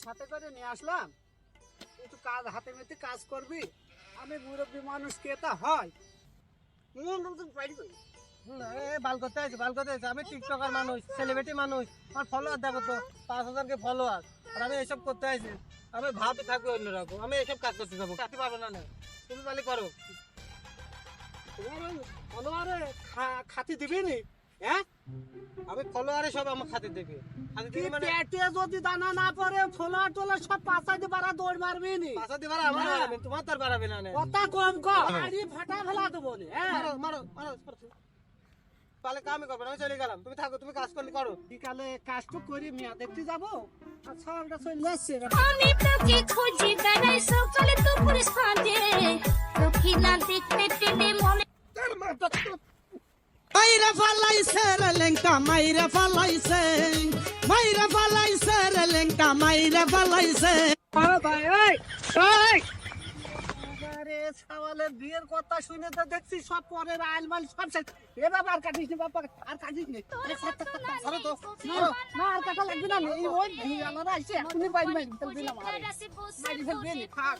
সাথে করে নিয়ে আসলাম, একটু কাজ হাতে মেতে কাজ করবি। আমি মুরব্বী মানুষ কে তা হয় বাল করতে আছে আমি টিকটকার মানুষ, সেলিব্রিটি মানুষ। আমার ফলোয়ার দেখো তো, 5,000 ফলোয়ার। আর আমি এসব করতে আছি, আমি ভাবতে থাকবো অন্যরকম। আমি এসব কাজ করতে যাবো, কাটতে পারবো না। তুমি পালি করো। ফলোয়ারে খাতি দিবি নি? হ্যাঁ, আমি ফলোয়ারে সব আমার খাতে দেবে। খাতে কি দেবে মানে পেটে যদি দানা না পড়ে ফলোয়ার টোলার সব পাশাইতে পারা দৌড় মারবি নি? পাশা দিবার আমার বাড়াবে, তোমার তার বাড়াবে না। কথা কম কর, গাড়ি ফাটা ফেলা দেবো নি। হ্যাঁ, মারো মারো মারো। তাহলে কামই করবে না, আমি চলে গেলাম। তুমি থাকো, তুমি কাজ করলে করো। বিকালে কাজ তো করি, মেয়া দেখতে যাবো। আর সকালটা চলে যাচ্ছে। আমি তোকে খুঁজি বেড়াই সকালে দুপুর সাঁঝে দক্ষিণা দেখতে পেলে মনে মাইরা ফালাইছে রে লেংটা, মাইরা ফালাইছে, মাইরা ফালাইছে রে লেংটা, মাইরা ফালাইছে। আরে ভাই, এই এই আরে সাওয়ালের বিয়ের কথা শুনে তো দেখছি সব পরের আইলমাল সব শেষ। এ বাবা আর কাটিস নি, বাবা আর কাটিস নি। আরে ছাড়, ছাড়ো তো। না আর কাটা লাগবে না। এই ওই বিয়ে আমার আইছে, এখনই বাইরে মাইরে ফেলবি না। মারি ফেলবি নি, থাক।